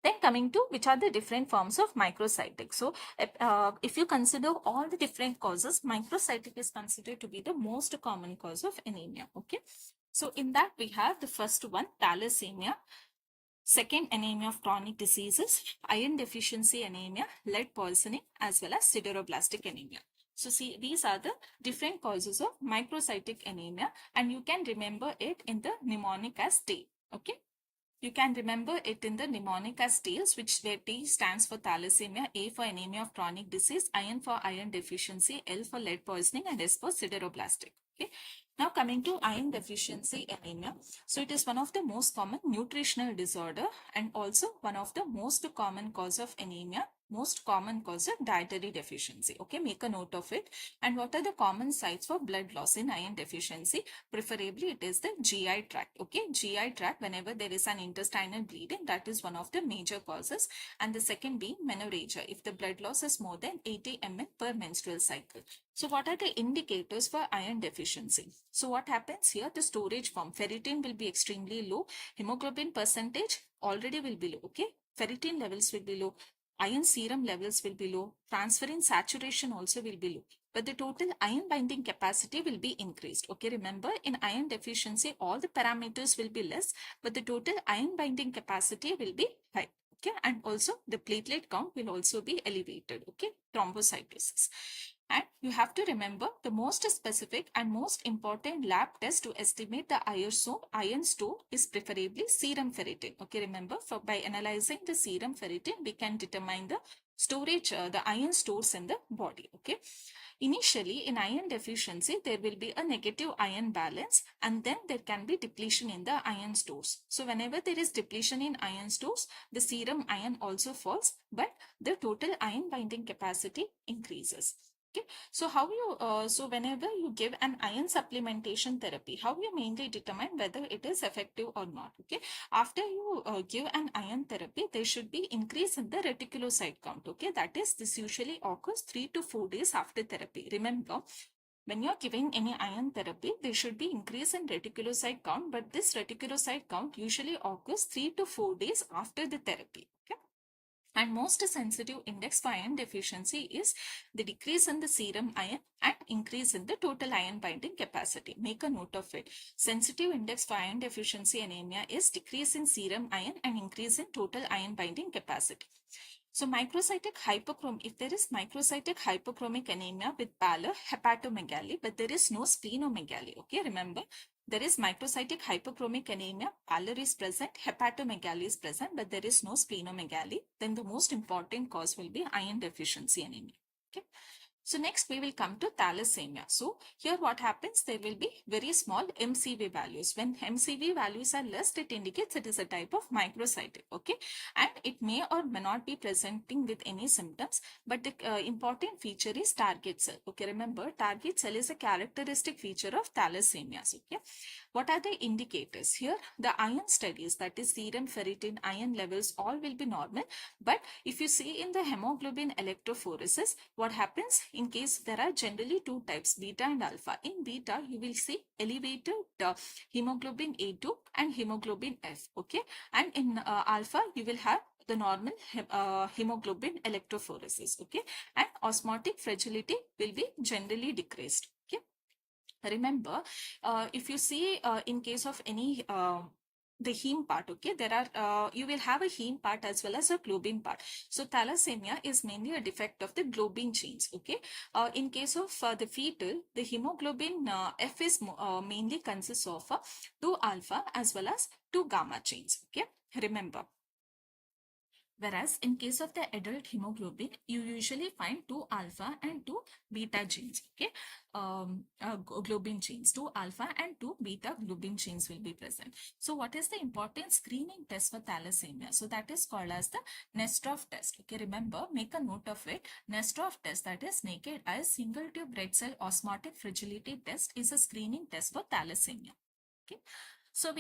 Then coming to which are the different forms of microcytic. So if you consider all the different causes, microcytic is considered to be the most common cause of anemia. Okay. So in that we have the first one, thalassemia. Second, anemia of chronic diseases, iron deficiency anemia, lead poisoning, as well as sideroblastic anemia. So see, these are the different causes of microcytic anemia, and you can remember it in the mnemonic as T. Okay. You can remember it in the mnemonic as TALES, which where T stands for thalassemia, A for anemia of chronic disease, iron for iron deficiency, L for lead poisoning, and S for sideroblastic. Okay. Now coming to iron deficiency anemia. So it is one of the most common nutritional disorder and also one of the most common cause of anemia, most common cause of dietary deficiency. Okay, make a note of it. And what are the common sites for blood loss in iron deficiency? Preferably it is the GI tract. Okay, GI tract, whenever there is an intestinal bleeding, that is one of the major causes. And the second being menorrhagia, if the blood loss is more than 80 ml per menstrual cycle. So what are the indicators for iron deficiency? So what happens here? The storage form, ferritin will be extremely low, hemoglobin percentage already will be low. Okay, ferritin levels will be low, iron serum levels will be low, transferrin saturation also will be low, but the total iron binding capacity will be increased. Okay, remember in iron deficiency, all the parameters will be less, but the total iron binding capacity will be high. Okay, and also the platelet count will also be elevated. Okay, thrombocytosis. And you have to remember the most specific and most important lab test to estimate the iron store is preferably serum ferritin. Okay, remember by analyzing the serum ferritin, we can determine the storage, the iron stores in the body. Okay. Initially, in iron deficiency, there will be a negative iron balance and then there can be depletion in the iron stores. So whenever there is depletion in iron stores, the serum iron also falls, but the total iron binding capacity increases. Okay, so so whenever you give an iron supplementation therapy, how you mainly determine whether it is effective or not? Okay, after you give an iron therapy, there should be increase in the reticulocyte count. Okay, that is, this usually occurs 3 to 4 days after therapy. Remember, when you're giving any iron therapy, there should be increase in reticulocyte count, but this reticulocyte count usually occurs 3 to 4 days after the therapy. Okay. And most sensitive index for iron deficiency is the decrease in the serum iron and increase in the total iron binding capacity. Make a note of it. Sensitive index for iron deficiency anemia is decrease in serum iron and increase in total iron binding capacity. So microcytic hypochromic, if there is microcytic hypochromic anemia with pallor, hepatomegaly, but there is no splenomegaly. Okay, remember, there is microcytic hypochromic anemia, pallor is present, hepatomegaly is present, but there is no splenomegaly. Then the most important cause will be iron deficiency anemia. Okay. So next we will come to thalassemia. So here what happens, there will be very small MCV values. When MCV values are less, it indicates it is a type of microcytic. Okay, and it may or may not be presenting with any symptoms, but the important feature is target cell. Okay, remember, target cell is a characteristic feature of thalassemias. Okay, what are the indicators? Here the iron studies, that is serum ferritin, iron levels, all will be normal. But if you see in the hemoglobin electrophoresis, what happens in case there are generally two types, beta and alpha. In beta, you will see elevated hemoglobin A2 and hemoglobin F. Okay, and in alpha, you will have the normal hemoglobin electrophoresis. Okay, and osmotic fragility will be generally decreased. Okay. Remember, if you see in case of any the heme part, okay, there are you will have a heme part as well as a globin part. So thalassemia is mainly a defect of the globin genes. Okay, in case of the fetal, the hemoglobin F is mainly consists of 2 alpha as well as 2 gamma chains. Okay, remember. Whereas in case of the adult hemoglobin, you usually find 2 alpha and 2 beta genes. Okay, globin genes, 2 alpha and 2 beta globin genes will be present. So what is the important screening test for thalassemia? So that is called as the Nestrov test. Okay, remember, make a note of it. Nestrov test, that is naked eye single tube red cell osmotic fragility test, is a screening test for thalassemia. Okay, so we